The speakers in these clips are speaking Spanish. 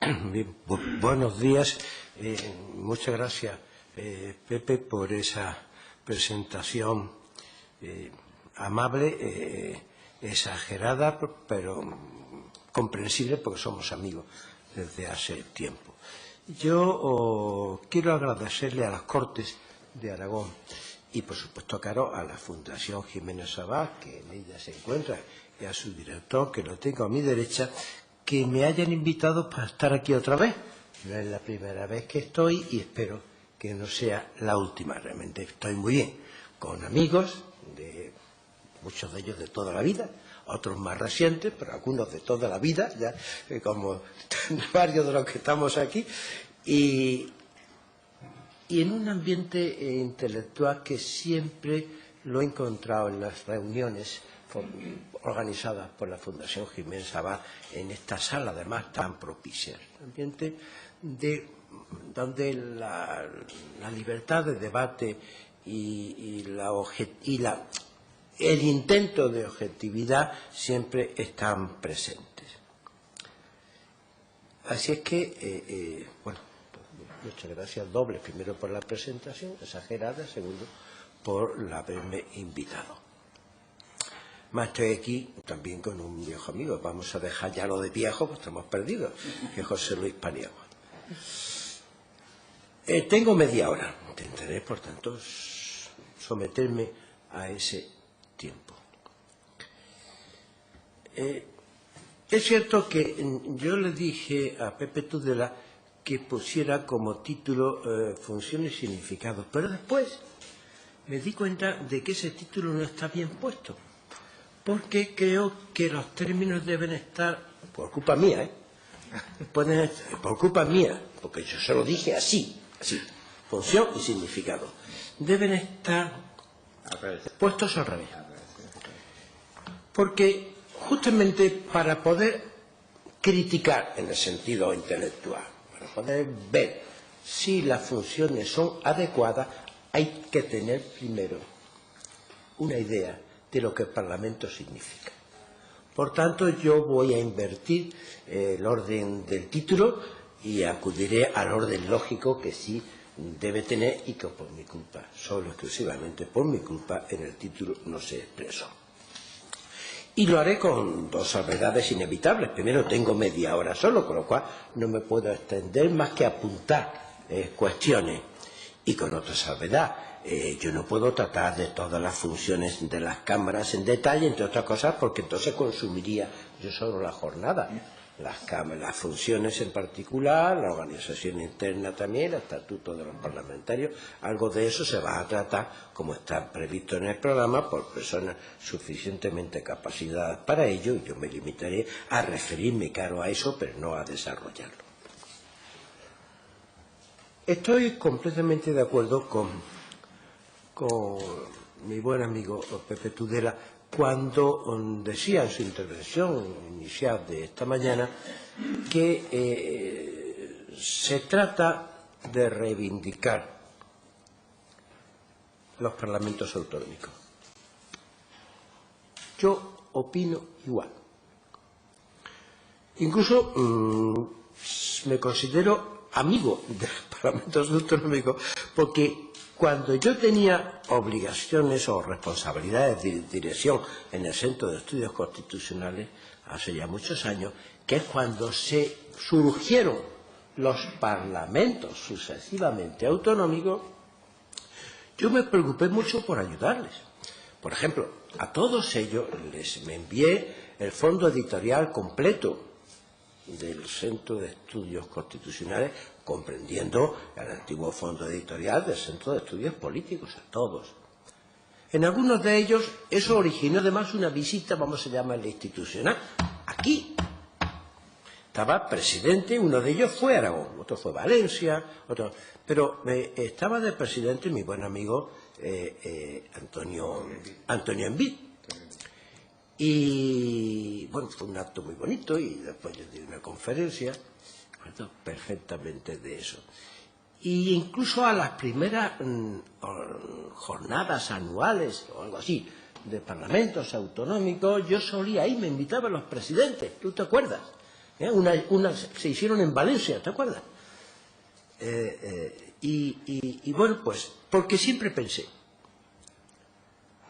Bien, buenos días. Muchas gracias, Pepe, por esa presentación amable, exagerada, pero comprensible porque somos amigos desde hace tiempo. Yo quiero agradecerle a las Cortes de Aragón y, por supuesto, claro, a la Fundación Jiménez Sabá, que en ella se encuentra, y a su director, que lo tengo a mi derecha, que me hayan invitado para estar aquí otra vez. No es la primera vez que estoy y espero que no sea la última. Realmente estoy muy bien, con amigos, muchos de ellos de toda la vida, otros más recientes, pero algunos de toda la vida, ya como varios de los que estamos aquí, y en un ambiente intelectual que siempre lo he encontrado en las reuniones organizadas por la Fundación Jiménez Sabá en esta sala, además tan propicia. Un ambiente donde la libertad de debate y el intento de objetividad siempre están presentes. Así es que, bueno, muchas gracias dobles, primero por la presentación exagerada, segundo por haberme invitado. Más estoy aquí también con un viejo amigo, vamos a dejar ya lo de viejo, pues estamos perdidos, que es José Luis Paniagua. Tengo media hora, intentaré por tanto someterme a ese tiempo. Es cierto que yo le dije a Pepe Tudela que pusiera como título función y significado, pero después me di cuenta de que ese título no está bien puesto, porque creo que los términos deben estar, por culpa mía, por culpa mía, porque yo se lo dije así, función y significado, deben estar puestos al revés. Porque justamente para poder criticar en el sentido intelectual, para poder ver si las funciones son adecuadas, hay que tener primero una idea de lo que el Parlamento significa. Por tanto, yo voy a invertir el orden del título y acudiré al orden lógico que sí debe tener y que por mi culpa, solo exclusivamente por mi culpa, en el título no se expresó. Y lo haré con dos salvedades inevitables. Primero, tengo media hora solo, con lo cual no me puedo extender más que apuntar cuestiones. Y con otra salvedad, yo no puedo tratar de todas las funciones de las cámaras en detalle, entre otras cosas, porque entonces consumiría yo solo la jornada. Las funciones en particular, la organización interna también, el estatuto de los parlamentarios, algo de eso se va a tratar, como está previsto en el programa, por personas suficientemente capacitadas para ello, y yo me limitaré a referirme, claro, a eso, pero no a desarrollarlo. Estoy completamente de acuerdo con mi buen amigo Pepe Tudela cuando decía en su intervención inicial de esta mañana que se trata de reivindicar los parlamentos autonómicos. Yo opino igual. Incluso me considero amigo de los parlamentos autonómicos porque cuando yo tenía obligaciones o responsabilidades de dirección en el Centro de Estudios Constitucionales, hace ya muchos años, que es cuando se surgieron los parlamentos sucesivamente autonómicos, yo me preocupé mucho por ayudarles. Por ejemplo, a todos ellos me envié el fondo editorial completo del Centro de Estudios Constitucionales, comprendiendo el antiguo fondo editorial del Centro de Estudios Políticos, a todos. En algunos de ellos eso originó además una visita, vamos a llamarla institucional, aquí. Estaba presidente, uno de ellos fue Aragón, otro fue Valencia, pero estaba de presidente mi buen amigo Antonio Envid. Y bueno, fue un acto muy bonito y después yo di una conferencia, recuerdo perfectamente de eso. Y incluso a las primeras jornadas anuales o algo así de parlamentos autonómicos, yo solía ir, me invitaban los presidentes, ¿tú te acuerdas? Se hicieron en Valencia, ¿te acuerdas? Y bueno, pues, porque siempre pensé,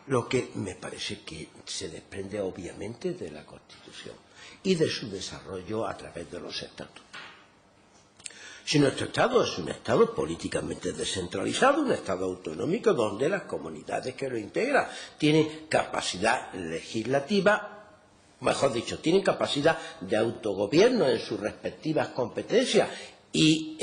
lo que me parece que se desprende obviamente de la Constitución y de su desarrollo a través de los estatutos. Si nuestro Estado es un Estado políticamente descentralizado, un Estado autonómico donde las comunidades que lo integran tienen capacidad legislativa, mejor dicho, tienen capacidad de autogobierno en sus respectivas competencias y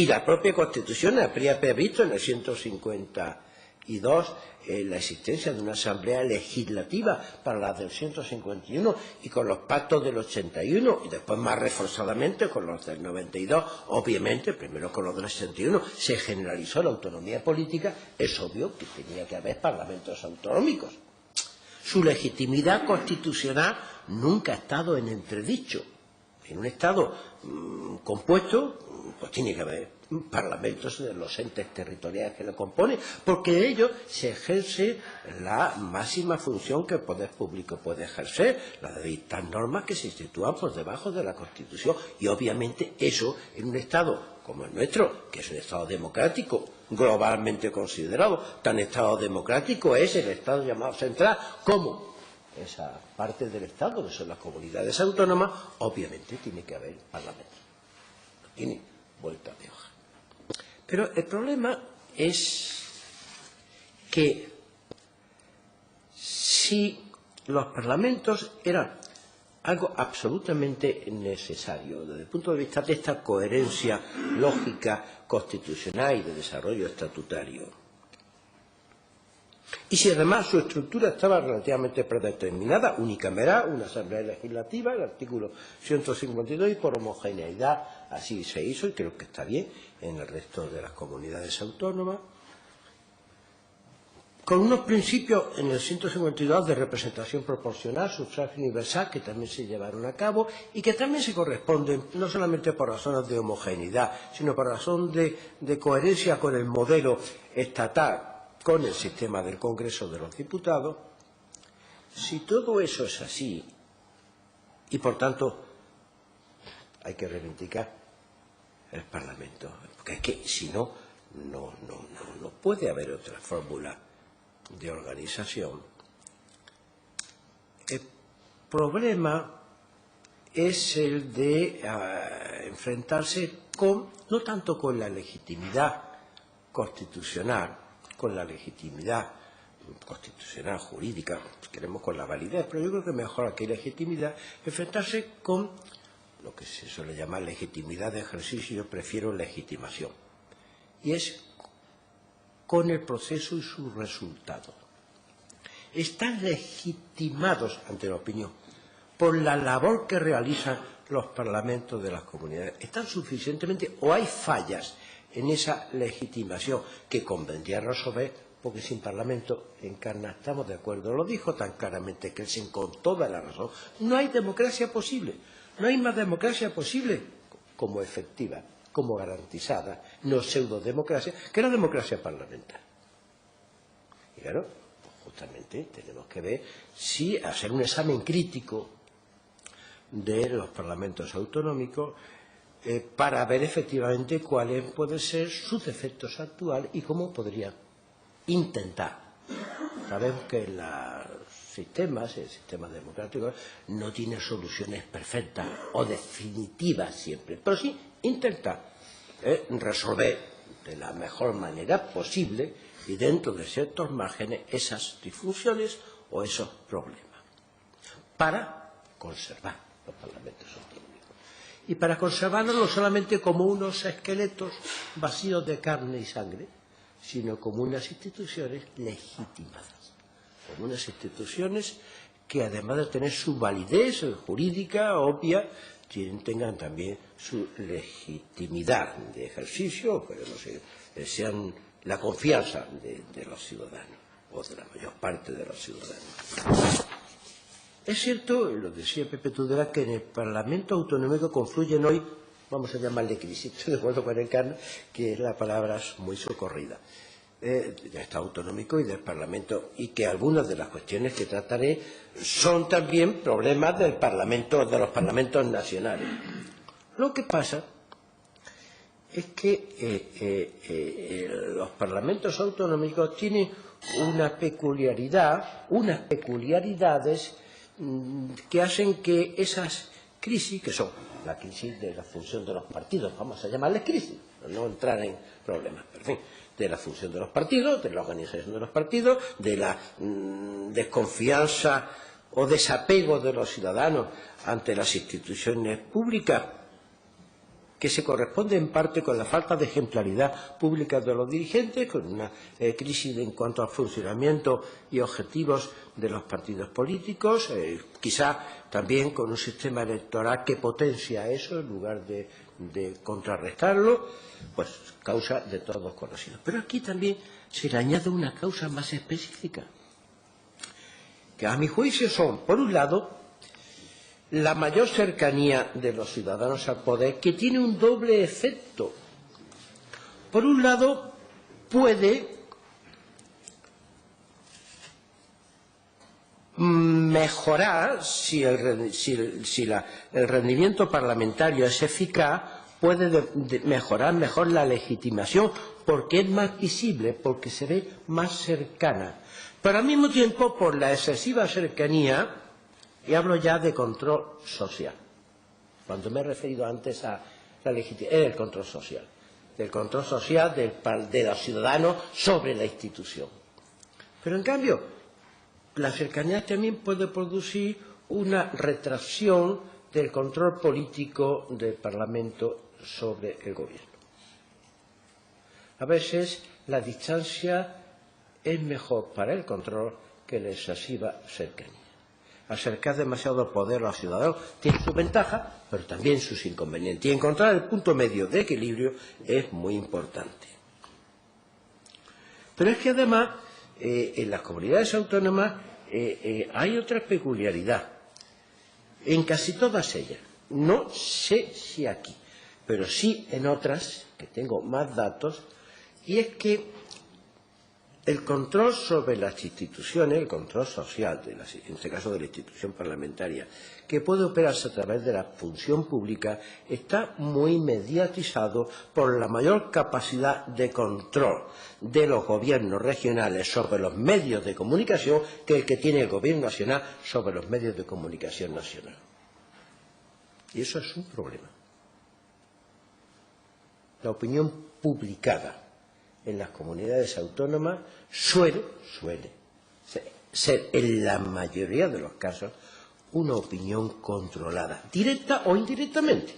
la propia Constitución habría previsto en el 152 la existencia de una asamblea legislativa para la del 151 y con los pactos del 81 y después más reforzadamente con los del 92, obviamente, primero con los del 61, se generalizó la autonomía política, es obvio que tenía que haber parlamentos autonómicos. Su legitimidad constitucional nunca ha estado en entredicho. En un Estado compuesto, pues tiene que haber parlamentos de los entes territoriales que lo componen, porque de ellos se ejerce la máxima función que el poder público puede ejercer, la de dictar normas que se sitúan por debajo de la Constitución. Y obviamente eso, en un Estado como el nuestro, que es un Estado democrático, globalmente considerado, tan Estado democrático es el Estado llamado central, como esa parte del Estado, que son las comunidades autónomas, obviamente tiene que haber parlamento. No tiene vuelta de hoja. Pero el problema es que si los parlamentos eran algo absolutamente necesario desde el punto de vista de esta coherencia lógica constitucional y de desarrollo estatutario, y si además su estructura estaba relativamente predeterminada, unicameral, una asamblea legislativa, el artículo 152, y por homogeneidad así se hizo, y creo que está bien en el resto de las comunidades autónomas, con unos principios en el 152 de representación proporcional, sufragio universal, que también se llevaron a cabo y que también se corresponden no solamente por razones de homogeneidad, sino por razón de coherencia con el modelo estatal, con el sistema del Congreso de los Diputados. Si todo eso es así, y por tanto hay que reivindicar el Parlamento, porque es que si no, no puede haber otra fórmula de organización. El problema es el de enfrentarse no tanto con la legitimidad constitucional, con la legitimidad constitucional, jurídica, si queremos con la validez, pero yo creo que mejor que legitimidad, enfrentarse con lo que se suele llamar legitimidad de ejercicio, yo prefiero legitimación, y es con el proceso y sus resultados. Están legitimados ante la opinión por la labor que realizan los parlamentos de las comunidades. Están suficientemente, o hay fallas en esa legitimación que convendría resolver, porque sin Parlamento encarna, estamos de acuerdo, lo dijo tan claramente Kelsen con toda la razón, no hay democracia posible, no hay más democracia posible como efectiva, como garantizada, no pseudodemocracia, que la democracia parlamentaria. Y claro, pues justamente tenemos que ver si hacer un examen crítico de los parlamentos autonómicos para ver efectivamente cuáles pueden ser sus defectos actuales y cómo podrían intentar. Sabemos que el sistema democrático no tiene soluciones perfectas o definitivas siempre, pero sí intentar resolver de la mejor manera posible y dentro de ciertos márgenes esas disfunciones o esos problemas para conservar los parlamentos autonómicos. Y para conservarlos no solamente como unos esqueletos vacíos de carne y sangre, sino como unas instituciones legitimadas, como unas instituciones que además de tener su validez jurídica obvia, tengan también su legitimidad de ejercicio, pero no sé, sean la confianza de los ciudadanos, o de la mayor parte de los ciudadanos. Es cierto, lo decía Pepe Tudela, que en el Parlamento autonómico confluyen hoy, vamos a llamarle crisis, estoy de acuerdo con Encarna, que la palabra es muy socorrida, del Estado autonómico y del Parlamento, y que algunas de las cuestiones que trataré son también problemas del Parlamento, de los parlamentos nacionales. Lo que pasa es que los parlamentos autonómicos tienen una peculiaridad, unas peculiaridades que hacen que esas crisis, que son la crisis de la función de los partidos, vamos a llamarles crisis, no entrar en problemas, pero en fin, de la función de los partidos, de la organización de los partidos, de la desconfianza o desapego de los ciudadanos ante las instituciones públicas, que se corresponde en parte con la falta de ejemplaridad pública de los dirigentes, con una crisis en cuanto al funcionamiento y objetivos de los partidos políticos, quizá también con un sistema electoral que potencia eso en lugar de contrarrestarlo, pues causa de todos conocidos. Pero aquí también se le añade una causa más específica, que a mi juicio son, por un lado, la mayor cercanía de los ciudadanos al poder, que tiene un doble efecto. Por un lado, puede mejorar, si el rendimiento parlamentario es eficaz, puede mejorar mejor la legitimación, porque es más visible, porque se ve más cercana. Pero al mismo tiempo, por la excesiva cercanía, y hablo ya de control social. Cuando me he referido antes a la legitimidad, era el control social. Del control social de los ciudadanos sobre la institución. Pero en cambio, la cercanía también puede producir una retracción del control político del Parlamento sobre el gobierno. A veces la distancia es mejor para el control que la excesiva cercanía. Acercar demasiado poder a los ciudadanos tiene sus ventajas, pero también sus inconvenientes. Y encontrar el punto medio de equilibrio es muy importante. Pero es que además, en las comunidades autónomas hay otra peculiaridad. En casi todas ellas, no sé si aquí, pero sí en otras, que tengo más datos, y es que el control sobre las instituciones, el control social, en este caso de la institución parlamentaria, que puede operarse a través de la función pública, está muy mediatizado por la mayor capacidad de control de los gobiernos regionales sobre los medios de comunicación que el que tiene el gobierno nacional sobre los medios de comunicación nacional. Y eso es un problema. La opinión publicada en las comunidades autónomas suele ser, en la mayoría de los casos, una opinión controlada, directa o indirectamente.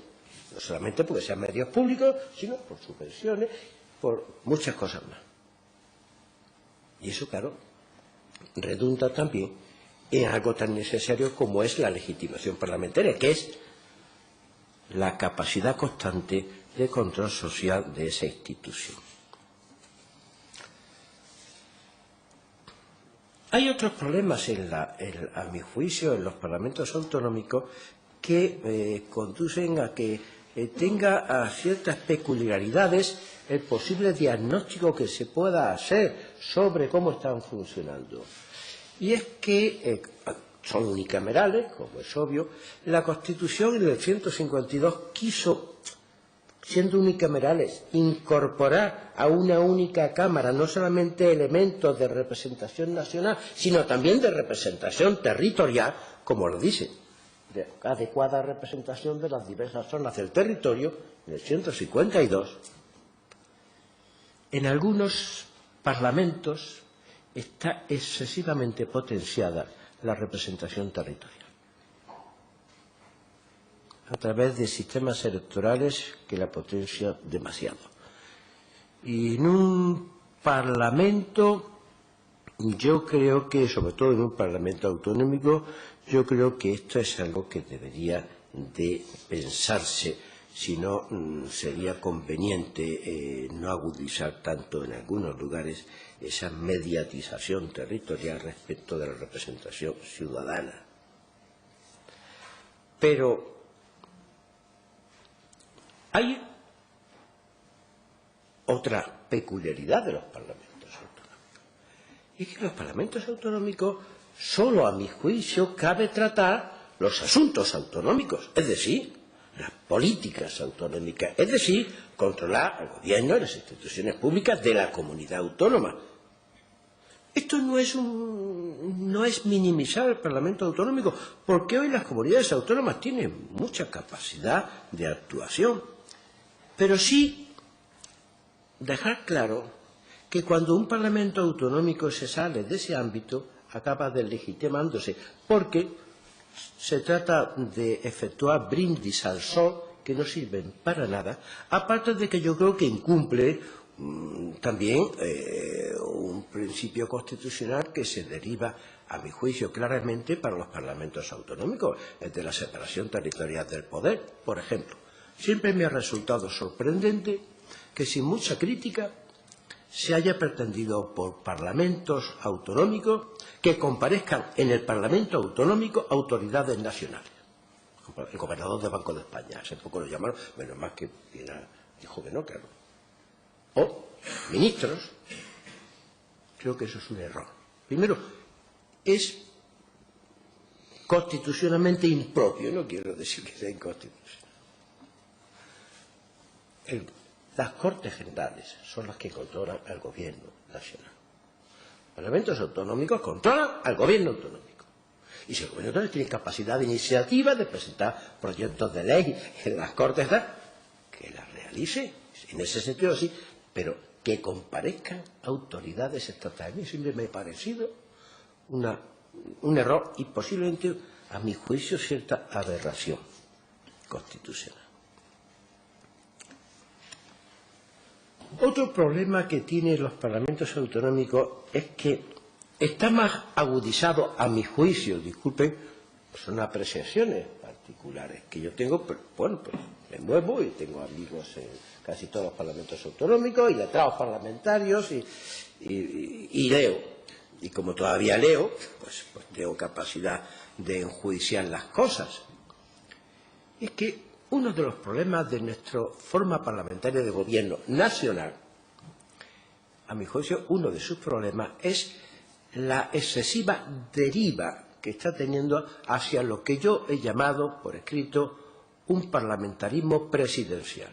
No solamente porque sean medios públicos, sino por subvenciones, por muchas cosas más. Y eso, claro, redunda también en algo tan necesario como es la legitimación parlamentaria, que es la capacidad constante de control social de esa institución. Hay otros problemas, a mi juicio, en los parlamentos autonómicos que conducen a que tenga ciertas peculiaridades el posible diagnóstico que se pueda hacer sobre cómo están funcionando. Y es que son unicamerales, como es obvio. La Constitución en el 152 quiso, siendo unicamerales, incorporar a una única Cámara no solamente elementos de representación nacional, sino también de representación territorial, como lo dice, de adecuada representación de las diversas zonas del territorio, en el 152. En algunos parlamentos está excesivamente potenciada la representación territorial, a través de sistemas electorales que la potencian demasiado. Y en un parlamento, yo creo que, sobre todo en un parlamento autonómico, yo creo que esto es algo que debería de pensarse, si no sería conveniente no agudizar tanto en algunos lugares esa mediatización territorial respecto de la representación ciudadana. Pero hay otra peculiaridad de los parlamentos. parlamentos autonómicos. Y que en los parlamentos autonómicos solo, a mi juicio, cabe tratar los asuntos autonómicos, es decir, las políticas autonómicas, es decir, controlar al gobierno y las instituciones públicas de la comunidad autónoma. Esto no es minimizar el Parlamento autonómico, porque hoy las comunidades autónomas tienen mucha capacidad de actuación, pero sí dejar claro que cuando un Parlamento autonómico se sale de ese ámbito, acaba deslegitimándose, porque se trata de efectuar brindis al sol que no sirven para nada, aparte de que yo creo que incumple también un principio constitucional que se deriva, a mi juicio, claramente para los parlamentos autonómicos, el de la separación territorial del poder. Por ejemplo, siempre me ha resultado sorprendente que sin mucha crítica se haya pretendido por parlamentos autonómicos que comparezcan en el Parlamento autonómico autoridades nacionales. El gobernador del Banco de España, hace poco lo llamaron, menos mal que dijo que no, claro. O ministros. Creo que eso es un error. Primero, es constitucionalmente impropio, no quiero decir que sea inconstitucional. Las Cortes Generales son las que controlan al gobierno nacional. Los parlamentos autonómicos controlan al gobierno autonómico. Y si el gobierno autonómico tiene capacidad de iniciativa, de presentar proyectos de ley en las Cortes, que las realice, en ese sentido sí, pero que comparezcan autoridades estatales. Siempre me ha parecido un error y posiblemente, a mi juicio, cierta aberración constitucional. Otro problema que tienen los parlamentos autonómicos es que está más agudizado, a mi juicio, disculpen, son apreciaciones particulares que yo tengo, pero bueno, pues me muevo y tengo amigos en casi todos los parlamentos autonómicos y letrados parlamentarios y leo. Y como todavía leo, pues tengo capacidad de enjuiciar las cosas. Es que uno de los problemas de nuestra forma parlamentaria de gobierno nacional, a mi juicio, uno de sus problemas es la excesiva deriva que está teniendo hacia lo que yo he llamado, por escrito, un parlamentarismo presidencial.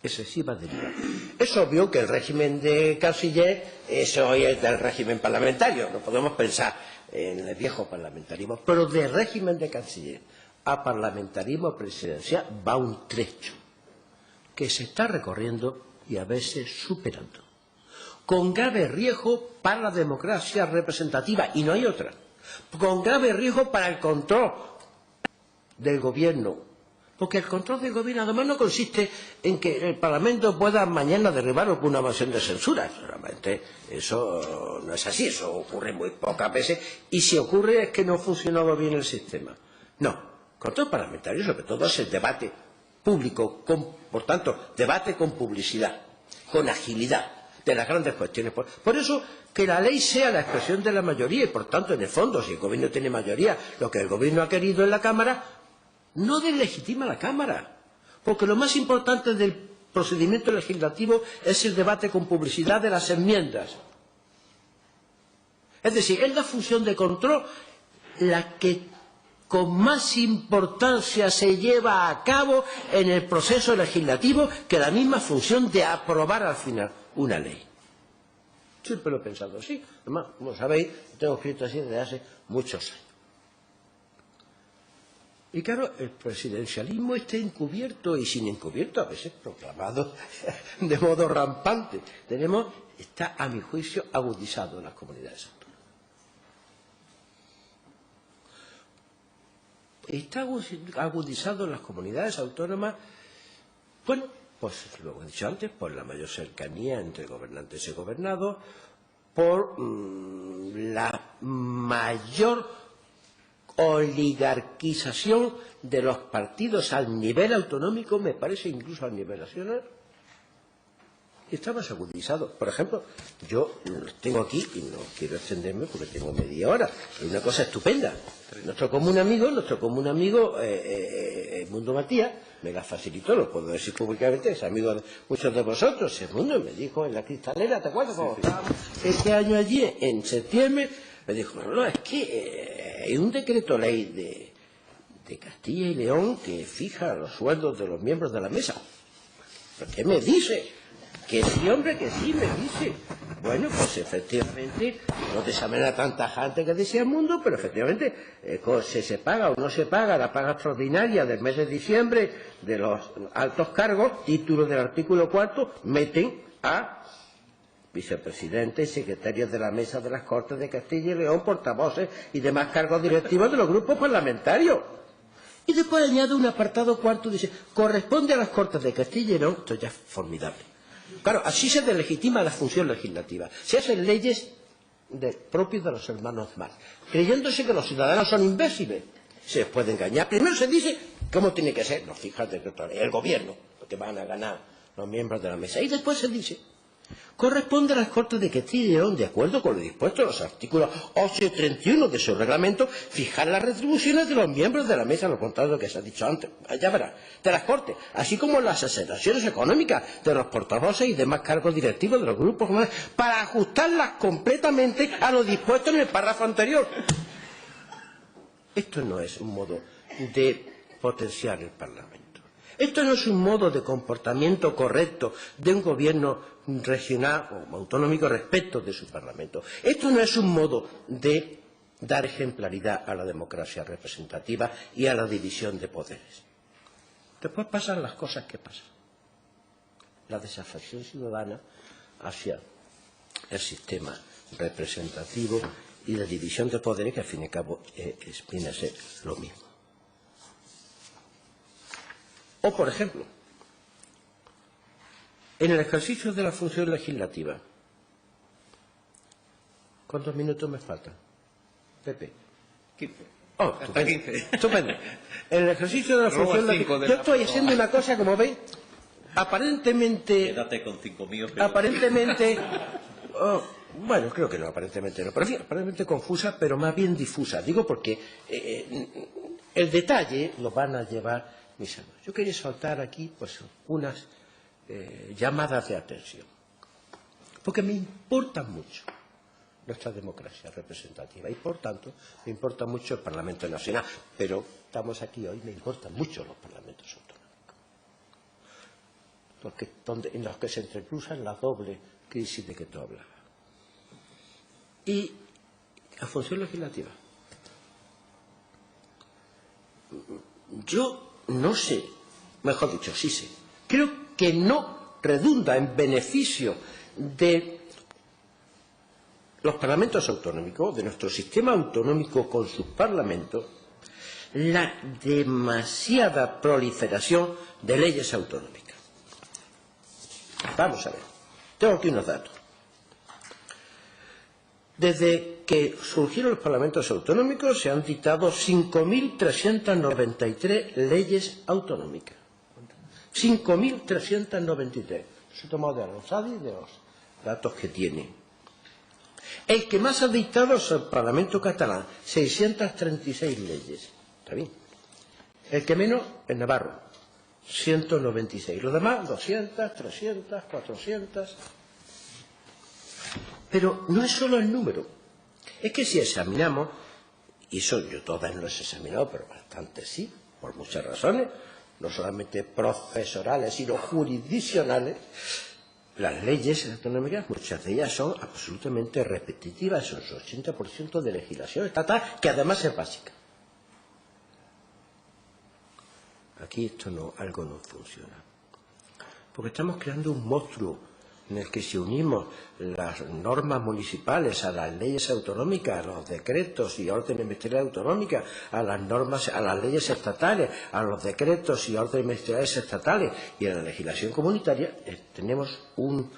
Excesiva deriva. Es obvio que el régimen de canciller eso es del régimen parlamentario, no podemos pensar en el viejo parlamentarismo, pero del régimen de canciller a parlamentarismo presidencial va un trecho que se está recorriendo y a veces superando, con grave riesgo para la democracia representativa, y no hay otra, con grave riesgo para el control del gobierno, porque el control del gobierno además no consiste en que el Parlamento pueda mañana derribarlo con una moción de censura. Realmente eso no es así, eso ocurre muy pocas veces, y si ocurre es que no ha funcionado bien el sistema. No. Control parlamentario, sobre todo, es el debate público, por tanto, debate con publicidad, con agilidad de las grandes cuestiones. Por eso, que la ley sea la expresión de la mayoría y, por tanto, en el fondo, si el gobierno tiene mayoría, lo que el gobierno ha querido en la Cámara, no deslegitima a la Cámara. Porque lo más importante del procedimiento legislativo es el debate con publicidad de las enmiendas. Es decir, es la función de control la que con más importancia se lleva a cabo en el proceso legislativo que la misma función de aprobar al final una ley. Siempre lo he pensado así. Además, como sabéis, tengo escrito así desde hace muchos años. Y claro, el presidencialismo está encubierto y sin encubierto, a veces proclamado de modo rampante. Está, a mi juicio, agudizado en las comunidades autónomas. Está agudizado en las comunidades autónomas, bueno, pues lo he dicho antes, por la mayor cercanía entre gobernantes y gobernados, por la mayor oligarquización de los partidos al nivel autonómico, me parece incluso a nivel nacional, y está más agudizado. Por ejemplo, yo tengo aquí, y no quiero extenderme porque tengo media hora, hay una cosa estupenda. Nuestro común amigo, Edmundo Matías, me la facilitó, lo puedo decir públicamente, es amigo de muchos de vosotros. Edmundo me dijo en la Cristalera, ¿te acuerdas? Cuando estábamos este año allí, en septiembre, me dijo, no, es que hay un decreto ley de Castilla y León que fija los sueldos de los miembros de la mesa. ¿Pero qué me dice? Que sí, hombre, que sí, me dice. Bueno, pues efectivamente, no de esa manera tan tajante que decía el mundo, pero efectivamente, si se paga o no se paga la paga extraordinaria del mes de diciembre de los altos cargos, título del artículo 4, meten a vicepresidentes y secretarios de la mesa de las Cortes de Castilla y León, portavoces y demás cargos directivos de los grupos parlamentarios. Y después añade un apartado cuarto, dice, corresponde a las Cortes de Castilla y León, esto ya es formidable. Claro, así se deslegitima la función legislativa. Se hacen leyes propias de los hermanos Marx, creyéndose que los ciudadanos son imbéciles. Se les puede engañar. Primero se dice cómo tiene que ser, no, fíjate, el gobierno, porque van a ganar los miembros de la mesa. Y después se dice, corresponde a las Cortes de Castilla y León, de acuerdo con lo dispuesto en los artículos 8 y 31 de su reglamento, fijar las retribuciones de los miembros de la mesa, lo contrario que se ha dicho antes, ya verás, de las Cortes, así como las asignaciones económicas de los portavoces y demás cargos directivos de los grupos, para ajustarlas completamente a lo dispuesto en el párrafo anterior. Esto no es un modo de potenciar el Parlamento. Esto no es un modo de comportamiento correcto de un gobierno regional o autonómico respecto de su Parlamento. Esto no es un modo de dar ejemplaridad a la democracia representativa y a la división de poderes. Después pasan las cosas que pasan. La desafección ciudadana hacia el sistema representativo y la división de poderes, que al fin y al cabo viene a ser lo mismo. O, por ejemplo, en el ejercicio de la función legislativa. ¿Cuántos minutos me faltan, Pepe? 15. Oh, hasta 15. Estupendo. En el ejercicio de la función legislativa. Yo estoy haciendo una cosa, como veis, aparentemente. Quédate con 5 míos. Pero... Aparentemente. Bueno, creo que no, aparentemente no. Pero en fin, aparentemente confusa, pero más bien difusa. Digo porque el detalle lo van a llevar mis hermanos. Yo quería soltar aquí pues unas llamadas de atención, porque me importa mucho nuestra democracia representativa y por tanto me importa mucho el Parlamento Nacional, pero estamos aquí hoy, me importan mucho los parlamentos autonómicos, en los que se entrecruzan la doble crisis de que tú hablabas. Y la función legislativa. Yo no sé, mejor dicho, sí sé, creo que no redunda en beneficio de los parlamentos autonómicos, de nuestro sistema autonómico con sus parlamentos, la demasiada proliferación de leyes autonómicas. Vamos a ver, tengo aquí unos datos. Desde que surgieron los parlamentos autonómicos se han dictado 5.393 leyes autonómicas. 5.393. Se ha tomado de Arronsadi y de los datos que tiene. El que más ha dictado es el Parlamento catalán, 636 leyes. ¿Está bien? El que menos, el Navarro, 196. Los demás, 200, 300, 400. Pero no es solo el número. Es que si examinamos, y eso yo todas no las he examinado, pero bastante sí, por muchas razones, no solamente profesorales, sino jurisdiccionales, las leyes autonómicas, muchas de ellas son absolutamente repetitivas, son su 80% de legislación estatal, que además es básica. Aquí algo no funciona. Porque estamos creando un monstruo en el que si unimos las normas municipales a las leyes autonómicas, a los decretos y órdenes ministeriales autonómicas, a las normas, a las leyes estatales, a los decretos y órdenes ministeriales estatales y a la legislación comunitaria, tenemos un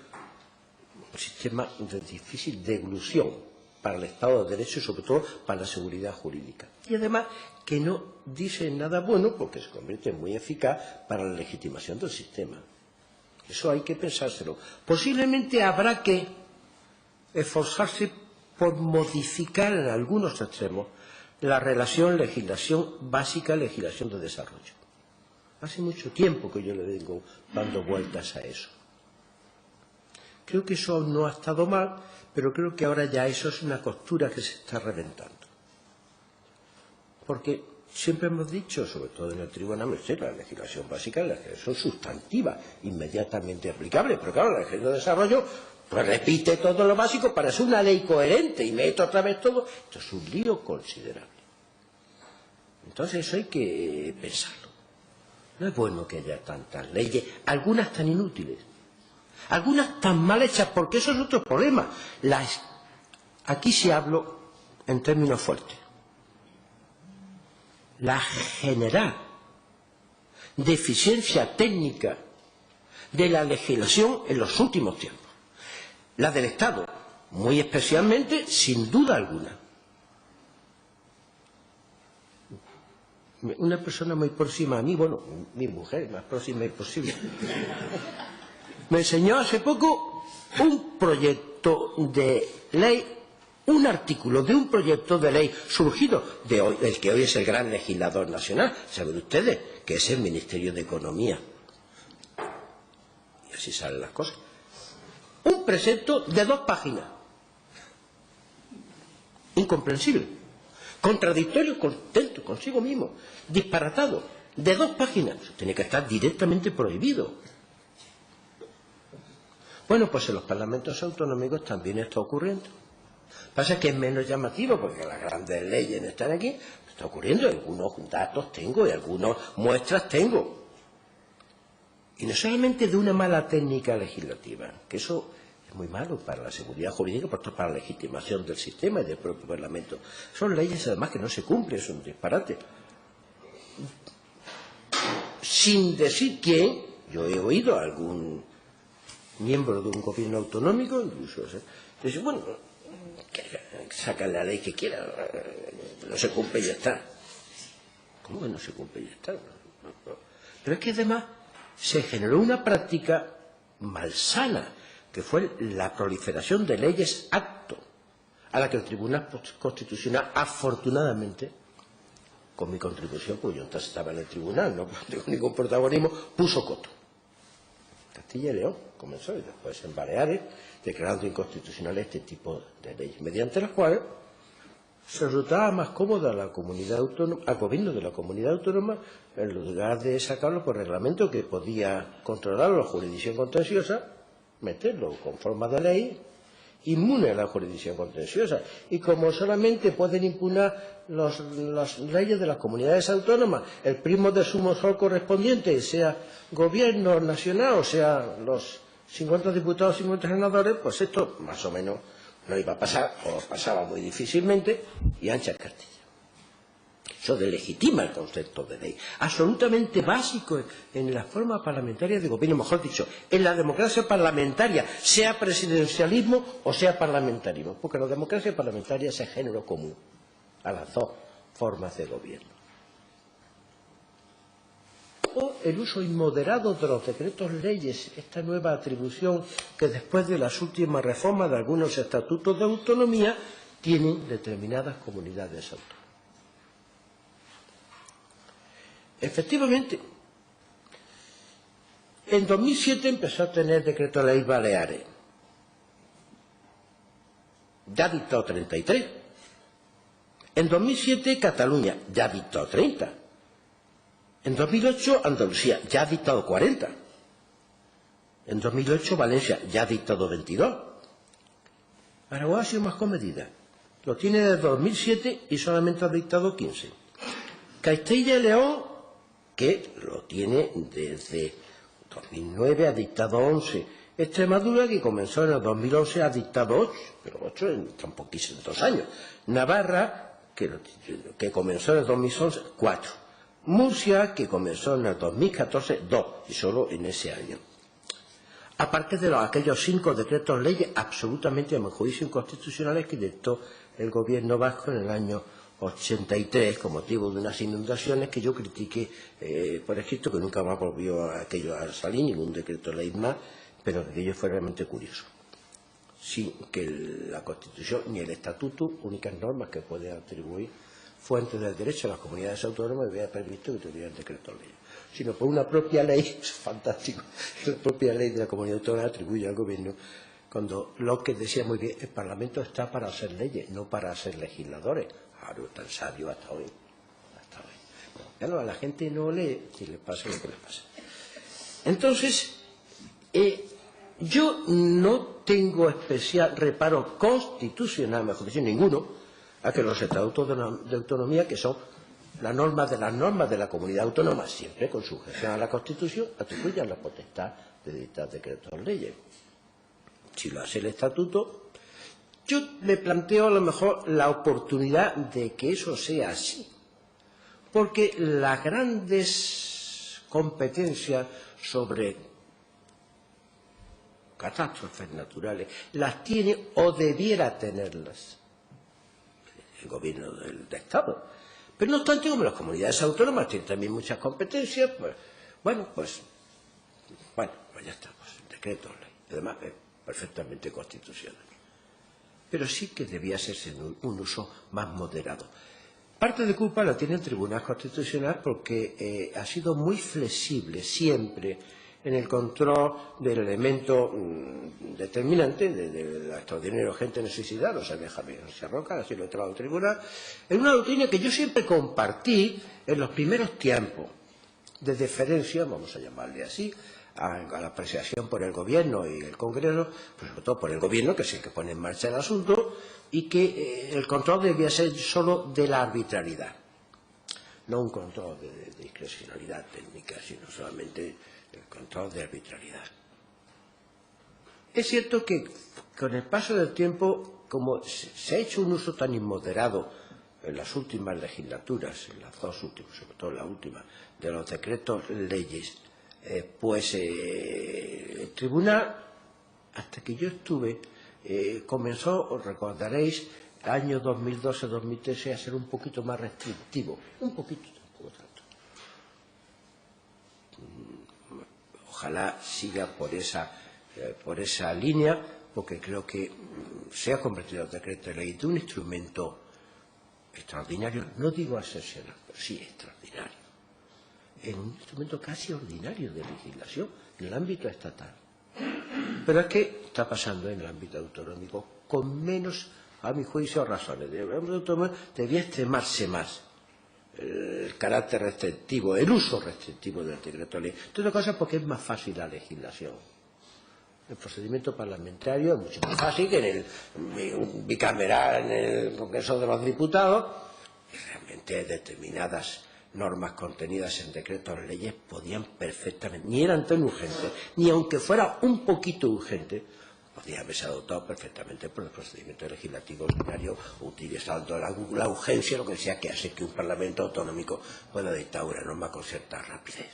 sistema de difícil deglución para el Estado de Derecho y sobre todo para la seguridad jurídica. Y además que no dice nada bueno porque se convierte en muy eficaz para la legitimación del sistema. Eso hay que pensárselo. Posiblemente habrá que esforzarse por modificar en algunos extremos la relación legislación básica, legislación de desarrollo. Hace mucho tiempo que yo le vengo dando vueltas a eso. Creo que eso no ha estado mal, pero creo que ahora ya eso es una costura que se está reventando. Porque siempre hemos dicho, sobre todo en el tribunal, la legislación básica es la legislación sustantiva, inmediatamente aplicable, pero claro, la legislación de desarrollo pues repite todo lo básico para ser una ley coherente y mete otra vez todo. Esto es un lío considerable. Entonces eso hay que pensarlo. No es bueno que haya tantas leyes, algunas tan inútiles, algunas tan mal hechas, porque eso es otro problema. Aquí sí hablo en términos fuertes. La general deficiencia técnica de la legislación en los últimos tiempos. La del Estado, muy especialmente, sin duda alguna. Una persona muy próxima a mí, bueno, mi mujer, más próxima imposible, me enseñó hace poco un proyecto de ley, un artículo de un proyecto de ley surgido de hoy, el que hoy es el gran legislador nacional, saben ustedes, que es el Ministerio de Economía. Y así salen las cosas. Un precepto de 2 páginas. Incomprensible. Contradictorio consigo mismo. Disparatado. De 2 páginas. Eso tiene que estar directamente prohibido. Bueno, pues en los parlamentos autonómicos también está ocurriendo. Pasa que es menos llamativo porque las grandes leyes están aquí. Está ocurriendo. Algunos datos tengo y algunas muestras tengo. Y no solamente de una mala técnica legislativa, que eso es muy malo para la seguridad jurídica, por tanto para la legitimación del sistema y del propio Parlamento. Son leyes además que no se cumplen, son un disparate. Sin decir quién, yo he oído a algún miembro de un gobierno autonómico, incluso, dice, bueno, que sacan la ley que quieran, no se cumple y ya está. ¿Cómo que no se cumple y ya está? No. Pero es que además se generó una práctica malsana, que fue la proliferación de leyes acto, a la que el Tribunal Constitucional, afortunadamente, con mi contribución, porque yo entonces estaba en el tribunal, no tengo ningún protagonismo, puso coto. Castilla y León comenzó, y después en Baleares, declarando inconstitucional este tipo de leyes, mediante las cuales se resultaba más cómoda la comunidad autónoma, al gobierno de la comunidad autónoma, en lugar de sacarlo por reglamento que podía controlar la jurisdicción contenciosa, meterlo con forma de ley, inmune a la jurisdicción contenciosa. Y como solamente pueden impugnar las leyes de las comunidades autónomas, el primo de sumo sol correspondiente, sea gobierno nacional o sea los 50 diputados, 50 senadores, pues esto más o menos no iba a pasar, o pasaba muy difícilmente, y ancha cartilla. Eso delegitima el concepto de ley, absolutamente básico en la forma parlamentaria de gobierno, mejor dicho, en la democracia parlamentaria, sea presidencialismo o sea parlamentarismo, porque la democracia parlamentaria es el género común a las dos formas de gobierno. O el uso inmoderado de los decretos leyes, esta nueva atribución que después de las últimas reformas de algunos estatutos de autonomía tienen determinadas comunidades autónomas. Efectivamente, en 2007 empezó a tener decreto de ley Baleares, ya ha dictado 33. En 2007 Cataluña, ya ha dictado 30. En 2008 Andalucía, ya ha dictado 40. En 2008 Valencia, ya ha dictado 22. Aragón ha sido más comedida. Lo tiene desde 2007 y solamente ha dictado 15. Castilla y León, que lo tiene desde 2009, ha dictado 11. Extremadura, que comenzó en el 2011, ha dictado 8, pero 8 en tan poquísimos 2 años. Navarra, que comenzó en el 2011, 4. Murcia, que comenzó en el 2014, 2, y solo en ese año. Aparte de aquellos 5 decretos leyes absolutamente, a mi juicio, inconstitucionales que dictó el gobierno vasco en el año 83, con motivo de unas inundaciones que yo critiqué por escrito, que nunca más volvió aquello a salir, ningún decreto ley más, pero aquello fue realmente curioso. Sin que la Constitución ni el Estatuto, únicas normas que pueden atribuir fuentes del derecho a las comunidades autónomas, había previsto que tuvieran decretos leyes, sino por una propia ley, es fantástico, la propia ley de la comunidad autónoma atribuye al gobierno, cuando Locke decía muy bien, el Parlamento está para hacer leyes, no para ser legisladores. Ahora tan sabio hasta hoy. Claro, a la gente no lee y le pasa lo que le pasa. Entonces, yo no tengo especial reparo constitucional, mejor dicho, ninguno, a que los estatutos de autonomía, que son las normas de la comunidad autónoma, siempre con sujeción a la Constitución, atribuyan la potestad de dictar decretos o leyes. Si lo hace el estatuto, yo me planteo a lo mejor la oportunidad de que eso sea así, porque las grandes competencias sobre catástrofes naturales las tiene o debiera tenerlas el gobierno del Estado. Pero no obstante, como las comunidades autónomas tienen también muchas competencias, pues ya está, decreto ley. Además es perfectamente constitucional. Pero sí que debía hacerse un uso más moderado. Parte de culpa la tiene el Tribunal Constitucional porque ha sido muy flexible siempre en el control del elemento determinante de la extraordinaria urgente necesidad, lo sabe Javier García Roca, así lo he traído al tribunal, en una doctrina que yo siempre compartí en los primeros tiempos de deferencia, vamos a llamarle así, a la apreciación por el Gobierno y el Congreso, pues sobre todo por el Gobierno, que es el que pone en marcha el asunto, y que el control debía ser solo de la arbitrariedad, no un control de discrecionalidad técnica, sino solamente el control de arbitrariedad. Es cierto que con el paso del tiempo, como se ha hecho un uso tan inmoderado en las últimas legislaturas, en las dos últimas, sobre todo en la última, de los decretos leyes, el tribunal, hasta que yo estuve, comenzó, os recordaréis, el año 2012-2013 a ser un poquito más restrictivo, un poquito, tampoco tanto. Ojalá siga por esa línea, porque creo que se ha convertido el decreto de ley de un instrumento extraordinario, no digo excepcional, pero sí extraordinario, en un instrumento casi ordinario de legislación en el ámbito estatal. Pero es que está pasando en el ámbito autonómico con menos, a mi juicio, razones. El ámbito autonómico debía extremarse más el carácter restrictivo, el uso restrictivo del decreto de ley. Entre otras cosas porque es más fácil la legislación. El procedimiento parlamentario es mucho más fácil que en el bicameral, en el Congreso de los Diputados. Y realmente determinadas normas contenidas en decretos de leyes podían perfectamente, ni eran tan urgentes, ni aunque fuera un poquito urgente, podía haberse adoptado perfectamente por el procedimiento legislativo ordinario, utilizando la urgencia, lo que sea que hace que un parlamento autonómico pueda dictar una norma con cierta rapidez.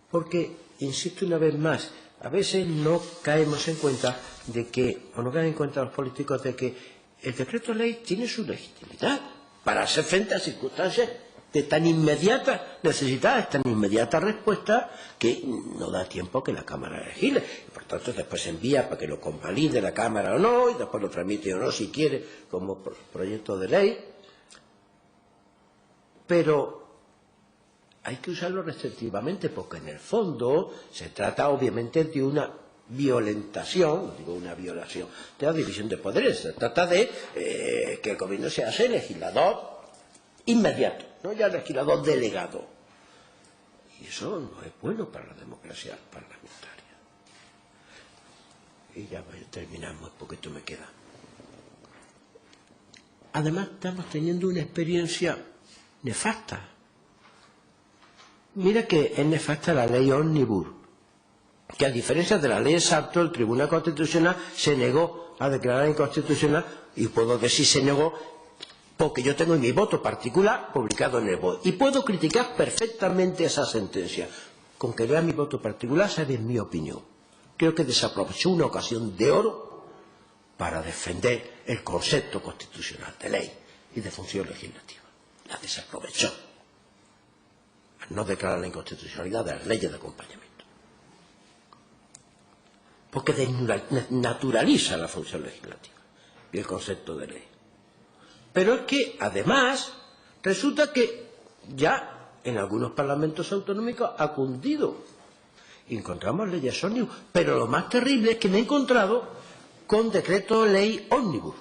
Porque, insisto una vez más, a veces no caemos en cuenta de que, o no caen en cuenta los políticos de que el decreto de ley tiene su legitimidad para hacer frente a circunstancias de tan inmediata necesidad, tan inmediata respuesta, que no da tiempo que la Cámara legisle. Por tanto, después se envía para que lo convalide la Cámara o no, y después lo tramite o no, si quiere, como proyecto de ley. Pero hay que usarlo restrictivamente, porque en el fondo se trata, obviamente, de una violentación, no digo una violación, de la división de poderes. Se trata de que el gobierno se hace legislador inmediato, no ya legislador delegado. Y eso no es bueno para la democracia parlamentaria. Y ya terminamos, porque esto me queda. Además, estamos teniendo una experiencia nefasta. Mira que es nefasta la ley Omnibus, que a diferencia de la ley Sarto, el Tribunal Constitucional se negó a declarar inconstitucional, y puedo decir se negó porque yo tengo mi voto particular publicado en el BOE. Y puedo criticar perfectamente esa sentencia. Con que vea mi voto particular, sabe mi opinión. Creo que desaprovechó una ocasión de oro para defender el concepto constitucional de ley. y de función legislativa. La desaprovechó al no declarar la inconstitucionalidad de las leyes de acompañamiento. Porque desnaturaliza la función legislativa y el concepto de ley. Pero es que, además, resulta que ya en algunos parlamentos autonómicos ha cundido. Encontramos leyes ómnibus, pero lo más terrible es que me he encontrado con decreto de ley ómnibus.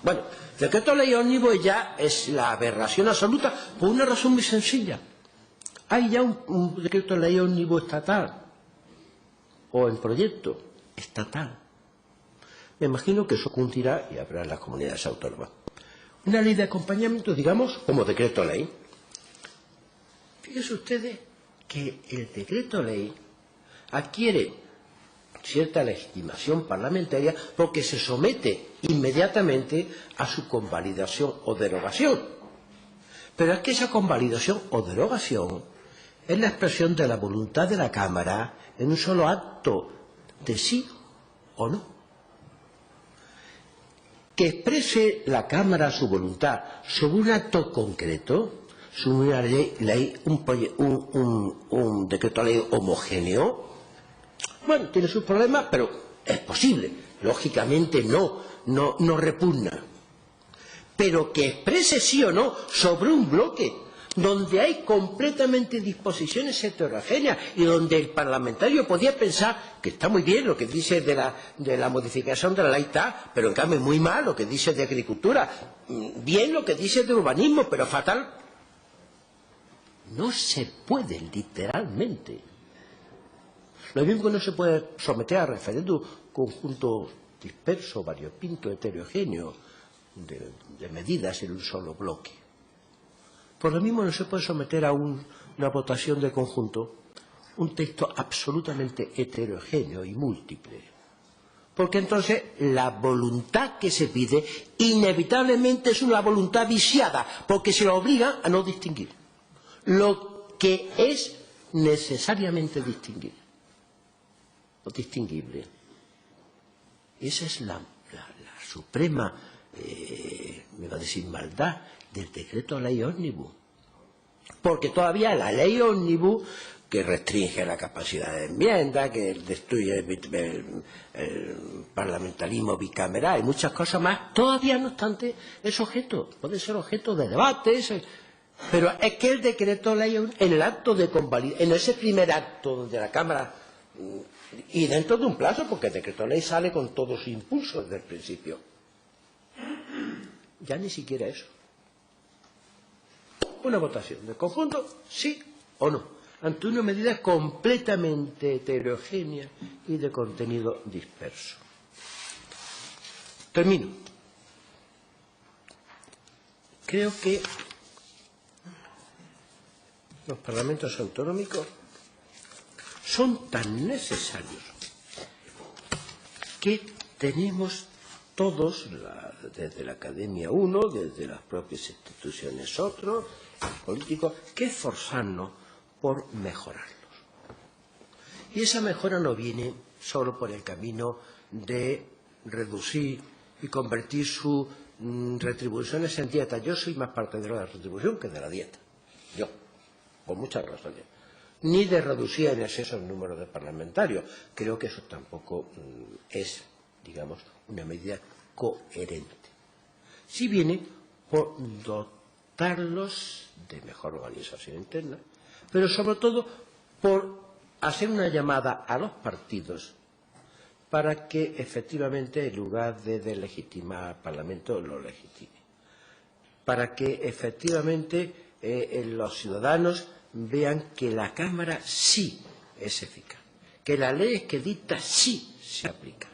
Bueno, decreto de ley ómnibus ya es la aberración absoluta por una razón muy sencilla. Hay ya un decreto de ley ómnibus estatal o en proyecto estatal. Me imagino que eso cundirá y habrá en las comunidades autónomas. Una ley de acompañamiento, digamos, como decreto ley. Fíjense ustedes que el decreto ley adquiere cierta legitimación parlamentaria porque se somete inmediatamente a su convalidación o derogación. Pero es que esa convalidación o derogación es la expresión de la voluntad de la Cámara en un solo acto de sí o no. Que exprese la Cámara su voluntad sobre un acto concreto, sobre una ley, un decreto de ley homogéneo, bueno, tiene sus problemas, pero es posible. Lógicamente no repugna. Pero que exprese sí o no sobre un bloque donde hay completamente disposiciones heterogéneas y donde el parlamentario podía pensar que está muy bien lo que dice de la modificación de la ley tal, pero en cambio muy mal lo que dice de agricultura, bien lo que dice de urbanismo, pero fatal. No se puede, literalmente. Lo mismo que no se puede someter a referéndum conjunto disperso, variopinto, heterogéneo de medidas en un solo bloque. Por lo mismo no se puede someter a una votación de conjunto un texto absolutamente heterogéneo y múltiple. Porque entonces la voluntad que se pide inevitablemente es una voluntad viciada, porque se lo obliga a no distinguir lo que es necesariamente distinguible. Esa es la suprema, me va a decir, maldad del decreto de ley ómnibus. Porque todavía la ley ómnibus, que restringe la capacidad de enmienda, que destruye el parlamentarismo bicameral y muchas cosas más, todavía no obstante es objeto, puede ser objeto de debate. Pero es que el decreto de ley, en el acto de convalidación, en ese primer acto donde la Cámara, y dentro de un plazo, porque el decreto de ley sale con todos sus impulsos desde el principio, ya ni siquiera eso. Una votación de conjunto, sí o no, ante una medida completamente heterogénea y de contenido disperso. Termino. Creo que los parlamentos autonómicos son tan necesarios que tenemos todos, desde la academia uno, desde las propias instituciones otros, políticos, que esforzarnos por mejorarlos. Y esa mejora no viene solo por el camino de reducir y convertir sus retribuciones en dieta. Yo soy más partidario de la retribución que de la dieta. Yo, por muchas razones. Ni de reducir en exceso el número de parlamentarios. Creo que eso tampoco es, digamos, una medida coherente. Si viene por dotarlos de mejor organización interna, pero sobre todo por hacer una llamada a los partidos para que efectivamente, en lugar de deslegitimar al Parlamento, lo legitime. Para que efectivamente los ciudadanos vean que la Cámara sí es eficaz, que las leyes que dicta sí se aplican,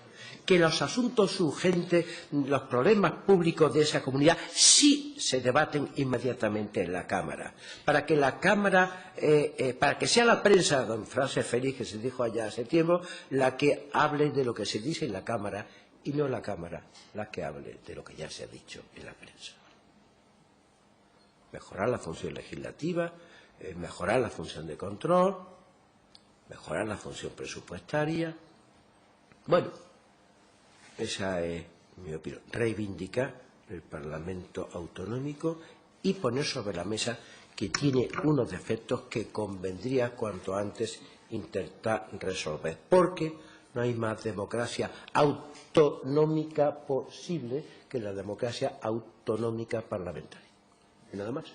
que los asuntos urgentes, los problemas públicos de esa comunidad sí se debaten inmediatamente en la Cámara, para que la Cámara, para que sea la prensa, don frase feliz que se dijo allá hace tiempo, la que hable de lo que se dice en la Cámara y no la Cámara la que hable de lo que ya se ha dicho en la prensa. Mejorar la función legislativa, mejorar la función de control, mejorar la función presupuestaria. Bueno, esa es mi opinión. Reivindicar el Parlamento autonómico y poner sobre la mesa que tiene unos defectos que convendría cuanto antes intentar resolver, porque no hay más democracia autonómica posible que la democracia autonómica parlamentaria. Y nada más.